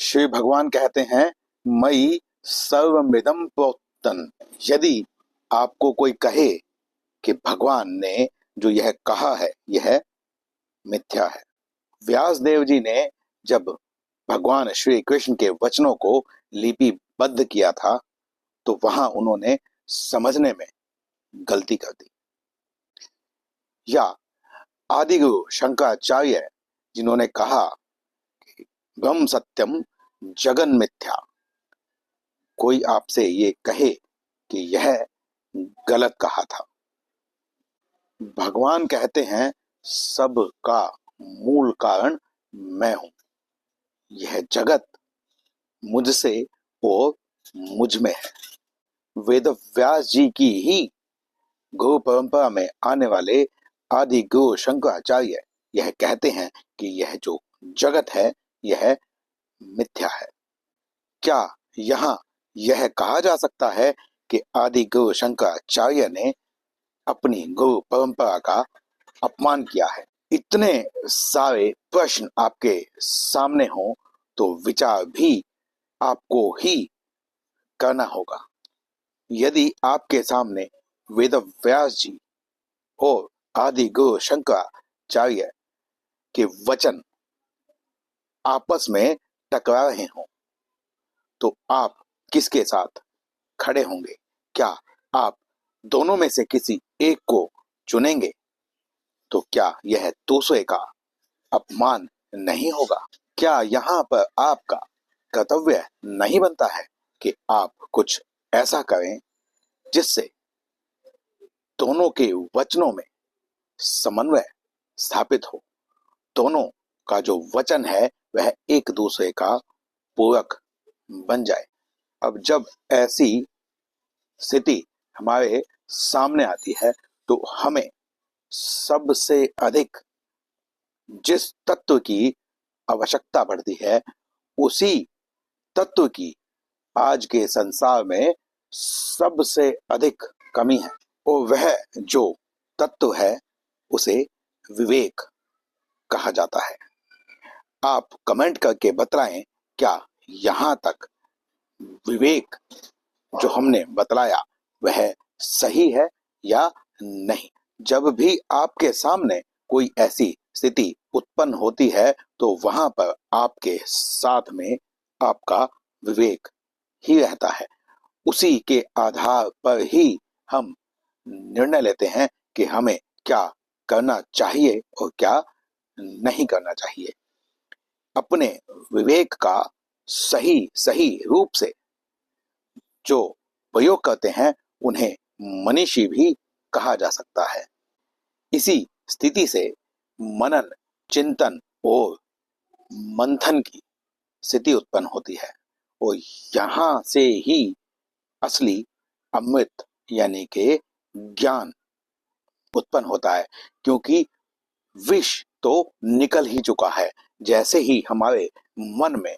श्री भगवान कहते हैं मयि सर्वमिदं प्रोक्तम्। यदि आपको कोई कहे कि भगवान ने जो यह कहा है यह मिथ्या है। व्यासदेव जी ने जब भगवान श्री कृष्ण के वचनों को लिपिबद्ध किया था तो वहां उन्होंने समझने में गलती कर दी। या आदिगुरु शंकराचार्य जिन्होंने कहा कि ब्रह्म सत्यम जगन मिथ्या, कोई आपसे ये कहे कि यह गलत कहा था। भगवान कहते हैं सब का मूल कारण मैं हूं, यह जगत मुझसे और मुझ में है। वेद व्यास जी की ही गुरु परंपरा में आने वाले आदि गुरु शंकराचार्य यह कहते हैं कि यह जो जगत है यह मिथ्या है। क्या यहाँ यह कहा जा सकता है कि आदि गुरु शंकराचार्य ने अपनी गुरु परंपरा का अपमान किया है? इतने सारे प्रश्न आपके सामने हो तो विचार भी आपको ही करना होगा। यदि आपके सामने वेद व्यास जी और आदि गुरु शंकराचार्य के वचन आपस में टकरा रहे हों तो आप किसके साथ खड़े होंगे? क्या आप दोनों में से किसी एक को चुनेंगे? तो क्या यह दूसरे का अपमान नहीं होगा? क्या यहाँ पर आपका कर्तव्य नहीं बनता है कि आप कुछ ऐसा करें जिससे दोनों के वचनों में समन्वय स्थापित हो, दोनों का जो वचन है वह एक दूसरे का पूरक बन जाए। अब जब ऐसी स्थिति हमारे सामने आती है तो हमें सबसे अधिक जिस तत्व की आवश्यकता पड़ती है उसी तत्व की आज के संसार में सबसे अधिक कमी है, और वह जो तत्व है उसे विवेक कहा जाता है। आप कमेंट करके बताएं क्या यहाँ तक विवेक जो हमने बतलाया वह सही है या नहीं। जब भी आपके सामने कोई ऐसी स्थिति उत्पन्न होती है तो वहां पर आपके साथ में आपका विवेक ही रहता है। उसी के आधार पर ही हम निर्णय लेते हैं कि हमें क्या करना चाहिए और क्या नहीं करना चाहिए। अपने विवेक का सही सही रूप से जो प्रयोग करते हैं उन्हें मनीषी भी कहा जा सकता है। इसी स्थिति से मनन, चिंतन और मंथन की स्थिति उत्पन्न होती है और यहाँ से ही असली अमृत यानी कि ज्ञान उत्पन्न होता है, क्योंकि विष तो निकल ही चुका है। जैसे ही हमारे मन में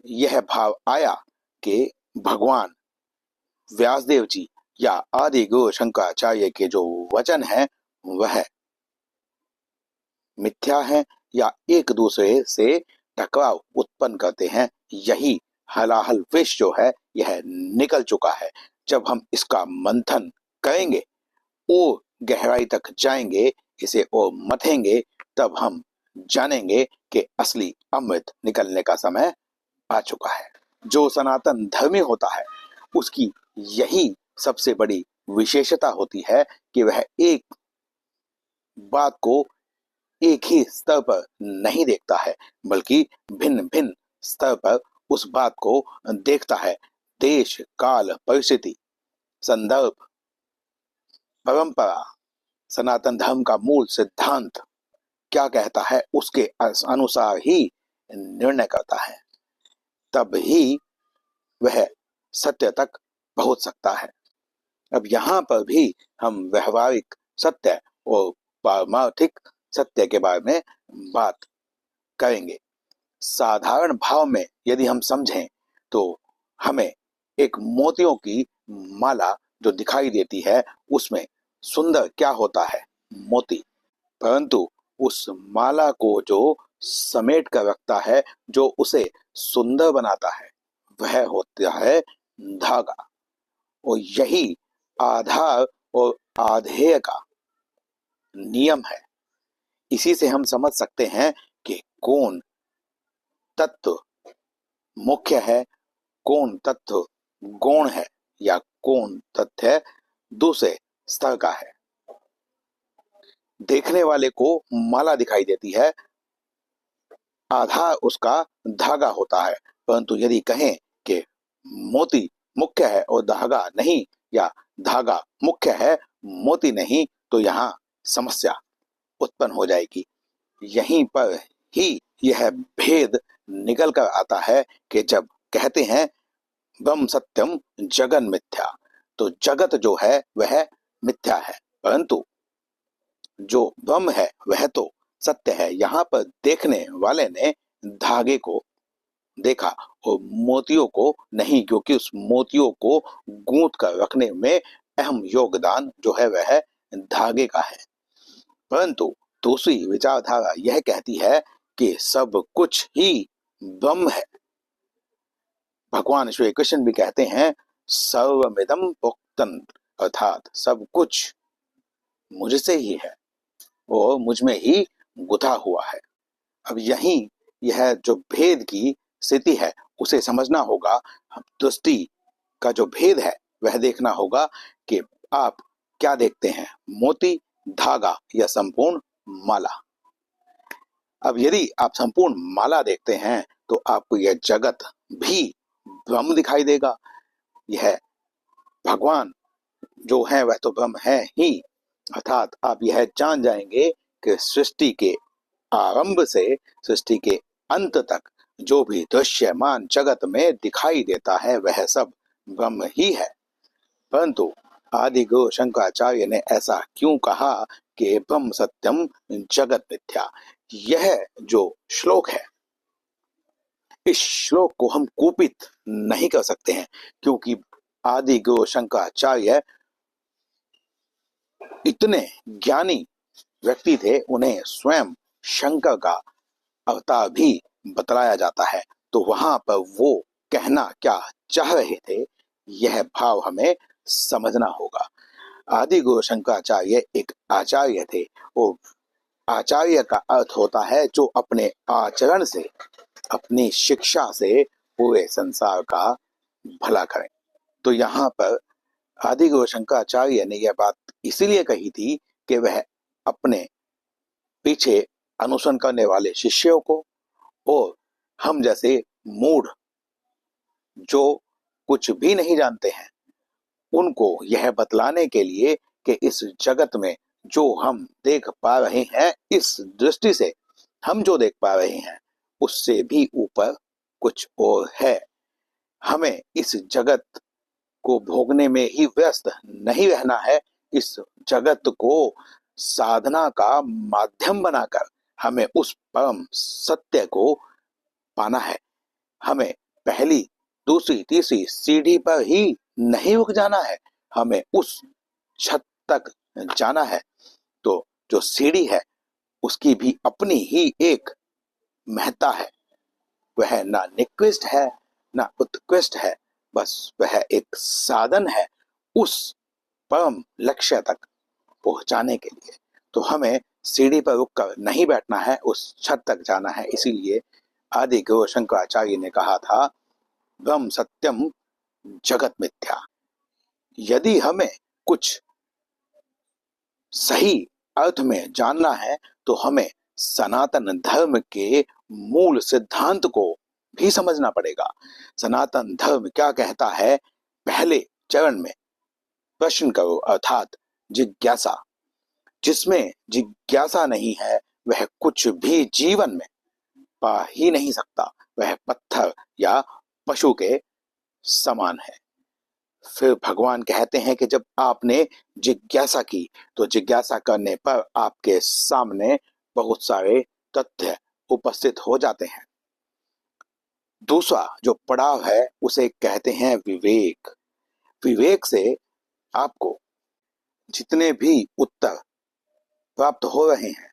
यह भाव आया कि भगवान व्यासदेव जी या आदि गुरु शंकराचार्य के जो वचन है वह मिथ्या है या एक दूसरे से टकराव उत्पन्न करते हैं, यही हलाहल विष जो है यह निकल चुका है। जब हम इसका मंथन करेंगे और गहराई तक जाएंगे, इसे और मथेंगे, तब हम जानेंगे कि असली अमृत निकलने का समय आ चुका है। जो सनातन धर्मी होता है उसकी यही सबसे बड़ी विशेषता होती है कि वह एक बात को एक ही स्तर पर नहीं देखता है बल्कि भिन्न भिन्न स्तर पर उस बात को देखता है। देश, काल, परिस्थिति, संदर्भ, परंपरा, सनातन धर्म का मूल सिद्धांत क्या कहता है उसके अनुसार ही निर्णय करता है, तब ही वह सत्य तक पहुंच सकता है। अब यहाँ पर भी हम व्यवहारिक सत्य और पारमार्थिक सत्य के बारे में बात करेंगे। साधारण भाव में यदि हम समझें तो हमें एक मोतियों की माला जो दिखाई देती है उसमें सुंदर क्या होता है? मोती। परंतु उस माला को जो समेट कर रखता है, जो उसे सुंदर बनाता है, वह होता है धागा। और यही आधार और आधेय का नियम है। इसी से हम समझ सकते हैं कि कौन तत्व मुख्य है, कौन तत्व गौण है, या कौन तथ्य दूसरे स्तर का है। देखने वाले को माला दिखाई देती है, आधार उसका धागा होता है, परंतु यदि कहें कि मोती मुख्य है और धागा नहीं, या धागा मुख्य है मोती नहीं, तो यहाँ समस्या उत्पन्न हो जाएगी। यहीं पर ही यह भेद निकल कर आता है कि जब कहते हैं ब्रह्म सत्यम जगन मिथ्या, तो जगत जो है वह मिथ्या है, परंतु जो ब्रह्म है वह तो सत्य है। यहाँ पर देखने वाले ने धागे को देखा और मोतियों को नहीं, क्योंकि उस मोतियों को गूंथ कर रखने में अहम योगदान जो है वह धागे का है। परंतु दूसरी विचारधारा यह कहती है कि सब कुछ ही ब्रह्म है। भगवान श्री कृष्ण भी कहते हैं सर्वमिदं प्रोक्तम, अर्थात सब कुछ मुझसे ही है और मुझ में ही गुथा हुआ है। अब यही यह जो भेद की स्थिति है उसे समझना होगा। दृष्टि का जो भेद है वह देखना होगा कि आप क्या देखते हैं, मोती, धागा या संपूर्ण माला। अब यदि आप संपूर्ण माला देखते हैं तो आपको यह जगत भी ब्रह्म दिखाई देगा। यह भगवान जो है वह तो ब्रह्म है ही, अर्थात आप यह जान जाएंगे कि सृष्टि के आरंभ से सृष्टि के अंत तक जो भी दृश्यमान जगत में दिखाई देता है वह सब ब्रह्म ही है। परंतु आदि गुरु शंकराचार्य ने ऐसा क्यों कहा कि ब्रह्म सत्यम जगत मिथ्या? यह जो श्लोक है, इस श्लोक को हम कुपित नहीं कर सकते हैं, क्योंकि आदि गुरु शंकराचार्य इतने ज्ञानी व्यक्ति थे, उन्हें स्वयं शंकर का अवतार भी बतलाया जाता है। तो वहां पर वो कहना क्या चाह रहे थे, यह भाव हमें समझना होगा। आदि गुरु शंकराचार्य एक आचार्य थे, और आचार्य का अर्थ होता है जो अपने आचरण से, अपनी शिक्षा से पूरे संसार का भला करें। तो यहाँ पर आदि गुरु शंकराचार्य ने यह बात इसीलिए कही थी कि वह अपने पीछे अनुसरण करने वाले शिष्यों को और हम जैसे मूढ़ जो कुछ भी नहीं जानते हैं उनको यह बतलाने के लिए कि इस जगत में जो हम देख पा रहे हैं, इस दृष्टि से हम जो देख पा रहे हैं उससे भी ऊपर कुछ और है। हमें इस जगत को भोगने में ही व्यस्त नहीं रहना है। इस जगत को साधना का माध्यम बनाकर हमें उस परम सत्य को पाना है। हमें पहली, दूसरी, तीसरी सीढ़ी पर ही नहीं रुक जाना है, हमें उस छत तक जाना है। तो जो सीढ़ी है उसकी भी अपनी ही एक महत्ता है। वह ना निकृष्ट है ना उत्कृष्ट है, बस वह एक साधन है उस परम लक्ष्य तक पहुंचाने के लिए। तो हमें सीढ़ी पर रुककर नहीं बैठना है, उस छत तक जाना है। इसीलिए आदि गुरु शंकराचार्य ने कहा था ब्रह्म सत्यम जगत मिथ्या। यदि हमें कुछ सही अर्थ में जानना है तो हमें सनातन धर्म के मूल सिद्धांत को भी समझना पड़ेगा। सनातन धर्म क्या कहता है, पहले चरण में प्रश्न करो, अर्थात जिज्ञासा। जिसमें जिज्ञासा नहीं है वह कुछ भी जीवन में पा ही नहीं सकता, वह पत्थर या पशु के समान है। फिर भगवान कहते हैं कि जब आपने जिज्ञासा की तो जिज्ञासा करने पर आपके सामने बहुत सारे तथ्य उपस्थित हो जाते हैं। दूसरा जो पड़ाव है उसे कहते हैं विवेक। विवेक से आपको जितने भी उत्तर प्राप्त हो रहे हैं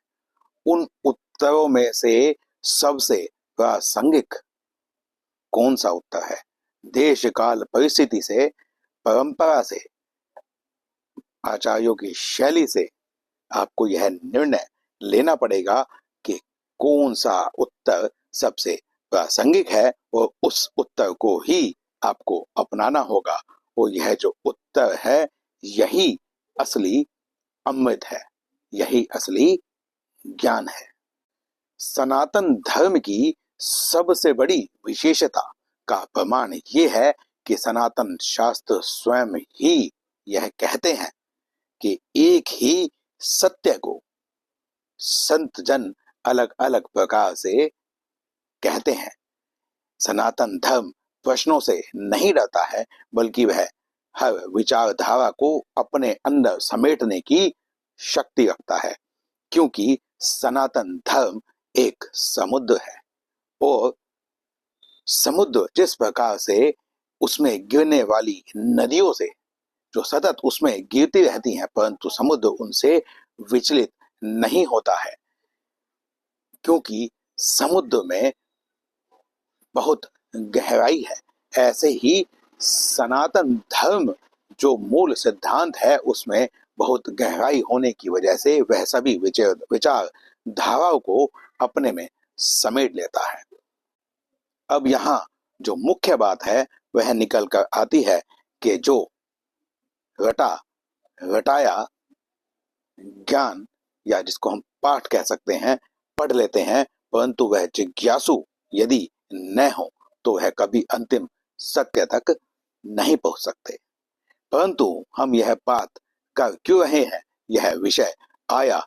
उन उत्तरों में से सबसे प्रासंगिक कौन सा उत्तर है? देश काल परिस्थिति से, परंपरा से, आचार्यों की शैली से आपको यह निर्णय लेना पड़ेगा कि कौन सा उत्तर सबसे प्रासंगिक है और उस उत्तर को ही आपको अपनाना होगा। और यह जो उत्तर है यही असली अमृत है, यही असली ज्ञान है। सनातन धर्म की सबसे बड़ी विशेषता का प्रमाण ये है कि सनातन शास्त्र स्वयं ही यह कहते हैं कि एक ही सत्य को संत जन अलग अलग प्रकार से कहते हैं। सनातन धर्म प्रश्नों से नहीं डरता है, बल्कि वह हर विचारधारा को अपने अंदर समेटने की शक्ति रखता है, क्योंकि सनातन धर्म एक समुद्र है और समुद्र जिस प्रकार से उसमें गिरने वाली नदियों से जो सतत उसमें गिरती रहती हैं, परंतु समुद्र उनसे विचलित नहीं होता है, क्योंकि समुद्र में बहुत गहराई है। ऐसे ही सनातन धर्म जो मूल सिद्धांत है उसमें बहुत गहराई होने की वजह से वह सभी विचार धाराओं को अपने में समेट लेता है। अब यहाँ जो मुख्य बात है वह निकल कर आती है कि जो रटा रटाया ज्ञान, या जिसको हम पाठ कह सकते हैं, पढ़ लेते हैं, परंतु वह जिज्ञासु यदि न हो तो वह कभी अंतिम सत्य तक नहीं पहुंच सकते। परंतु हम यह बात कर क्यों रहे हैं, यह विषय आया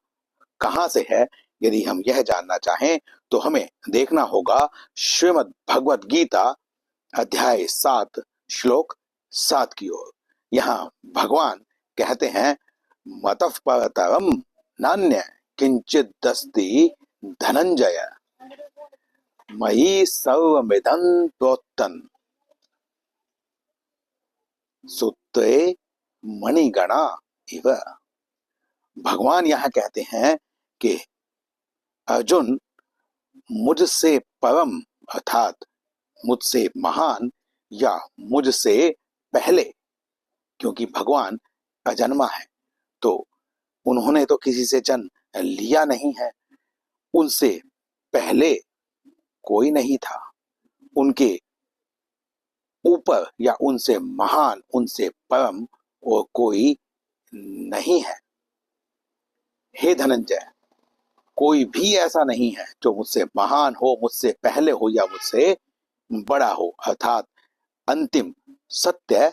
कहां से है, यदि हम यह जानना चाहें तो हमें देखना होगा श्रीमद् भगवद गीता अध्याय 7 श्लोक 7 की ओर। यहाँ भगवान कहते हैं, मतः परतरम नान्य किंचिदस्ति धनंजय मयि सर्वमिदं प्रोक्तम् सूत्रे मणिगणा इव। भगवान यहाँ कहते हैं कि अर्जुन, मुझसे परम अर्थात मुझसे महान या मुझसे पहले, क्योंकि भगवान अजन्मा है तो उन्होंने तो किसी से जन्म लिया नहीं है, उनसे पहले कोई नहीं था, उनके ऊपर या उनसे महान, उनसे परम और कोई नहीं है। हे धनंजय, कोई भी ऐसा नहीं है जो मुझसे महान हो, मुझसे पहले हो या मुझसे बड़ा हो, अर्थात अंतिम सत्य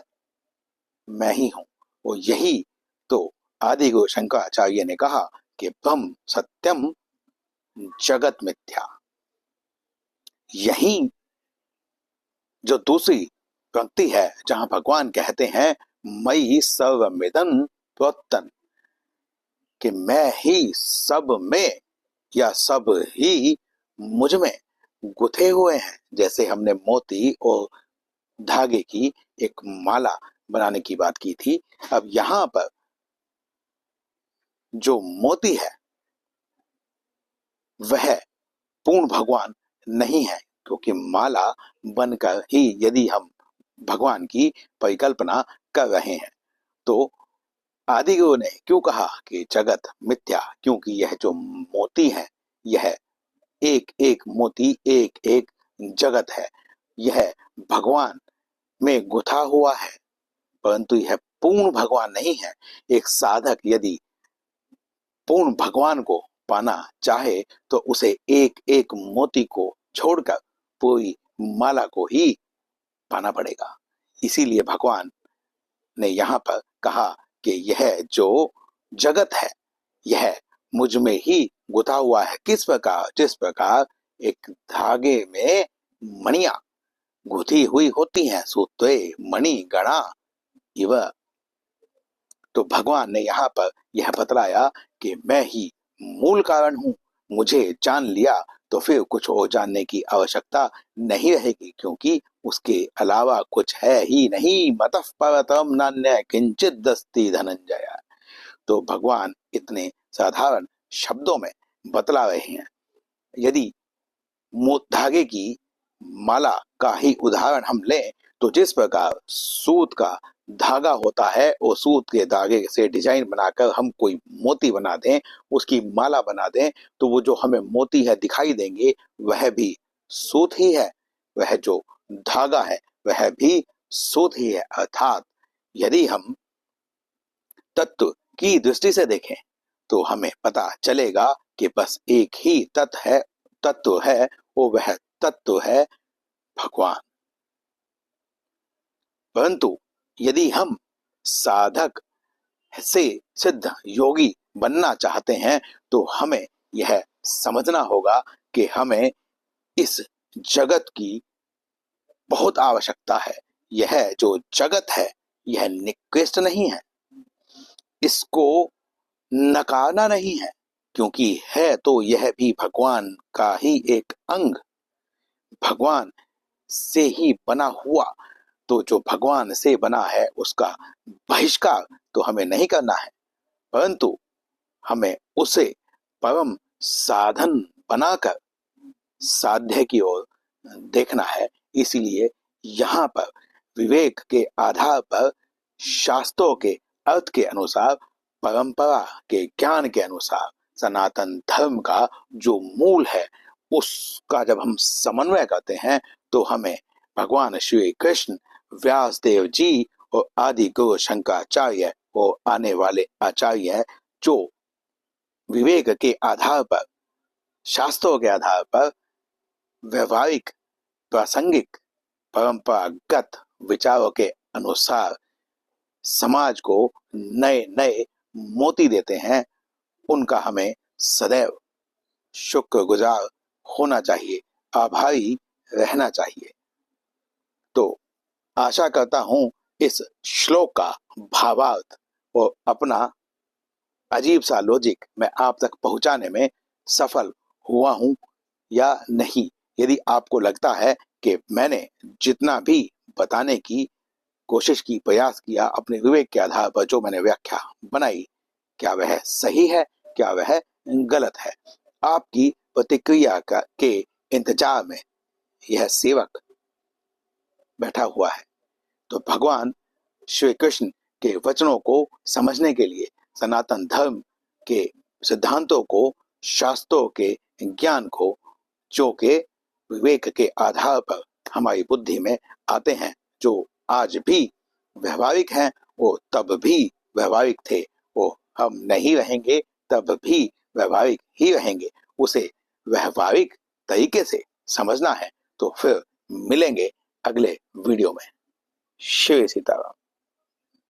मैं ही हूं। और यही तो आदि गुरु शंकराचार्य ने कहा कि ब्रह्म सत्यम जगत मिथ्या। यही जो दूसरी पंक्ति है जहां भगवान कहते हैं मयि सर्वमिदं प्रोक्तम्, कि मैं ही सब में या सब ही मुझ में गुथे हुए हैं। जैसे हमने मोती और धागे की एक माला बनाने की बात की थी, अब यहाँ पर जो मोती है वह पूर्ण भगवान नहीं है, क्योंकि माला बनकर ही यदि हम भगवान की परिकल्पना कर रहे हैं तो आदि गुरु ने क्यों कहा कि जगत मिथ्या, क्योंकि यह जो मोती है यह एक एक मोती एक एक जगत है, यह भगवान में गुथा हुआ है, परंतु यह पूर्ण भगवान नहीं है। एक साधक यदि पूर्ण भगवान को पाना चाहे तो उसे एक एक मोती को छोड़कर पूरी माला को ही पाना पड़ेगा। इसीलिए भगवान ने यहाँ पर कहा कि यह जो जगत है यह मुझ में ही गुथा हुआ है। किस प्रकार? जिस प्रकार एक धागे में मणियां गुथी हुई होती हैं, सूत्रे मणि गणा इव। तो भगवान ने यहाँ पर यह बतलाया कि मैं ही मूल कारण हूं। मुझे जान लिया तो फिर कुछ और जानने की आवश्यकता नहीं रहेगी, क्योंकि उसके अलावा कुछ है ही नहीं। मतः परतरम नान्य किंचिदस्ति धनंजय। तो भगवान इतने साधारण शब्दों में बतला रहे हैं। यदि धागे की माला का ही उदाहरण हम लें तो जिस प्रकार सूत का धागा होता है और सूत के धागे से डिजाइन बनाकर हम कोई मोती बना दें, उसकी माला बना दें, तो वो जो हमें मोती है दिखाई देंगे वह भी सूत ही है, वह जो धागा है वह भी सूत ही है। अर्थात यदि हम तत्व की दृष्टि से देखें तो हमें पता चलेगा कि बस एक ही तत्व है वो वह तत्व है भगवान। परंतु यदि हम साधक से सिद्ध योगी बनना चाहते हैं तो हमें यह समझना होगा कि हमें इस जगत की बहुत आवश्यकता है। यह जो जगत है यह निकृष्ट नहीं है, इसको नकारना नहीं है, क्योंकि है तो यह भी भगवान का ही एक अंग, भगवान से ही बना हुआ। तो जो भगवान से बना है उसका बहिष्कार तो हमें नहीं करना है, परंतु हमें उसे परम साधन बनाकर साध्य की ओर देखना है। इसीलिए यहाँ पर विवेक के आधार पर शास्त्रों के अर्थ के अनुसार, परंपरा के ज्ञान के अनुसार सनातन धर्म का जो मूल है उसका जब हम समन्वय करते हैं तो हमें भगवान श्री कृष्ण, व्यास देव जी और आदि गुरु शंकराचार्य और आने वाले आचार्य जो विवेक के आधार पर, शास्त्रों के आधार पर व्यवहारिक, प्रासंगिक, परंपरागत विचारों के अनुसार समाज को नए नए मोती देते हैं, उनका हमें सदैव शुक्रगुजार होना चाहिए, आभारी रहना चाहिए। तो आशा करता हूं इस श्लोक का भावार्थ और अपना अजीब सा लॉजिक मैं आप तक पहुंचाने में सफल हुआ हूं या नहीं। यदि आपको लगता है कि मैंने जितना भी बताने की कोशिश की, प्रयास किया, अपने विवेक के आधार पर जो मैंने व्याख्या बनाई, क्या वह सही है, क्या वह गलत है, आपकी प्रतिक्रिया के इंतजार में यह सेवक बैठा हुआ है। तो भगवान श्री कृष्ण के वचनों को समझने के लिए, सनातन धर्म के सिद्धांतों को, शास्त्रों के ज्ञान को, जो के विवेक के आधार पर हमारी बुद्धि में आते हैं, जो आज भी व्यवहारिक हैं, वो तब भी व्यवहारिक थे, वो हम नहीं रहेंगे तब भी व्यवहारिक ही रहेंगे। उसे व्यवहारिक तरीके से समझना है तो फिर मिलेंगे अगले वीडियो में। श्री सीताराम।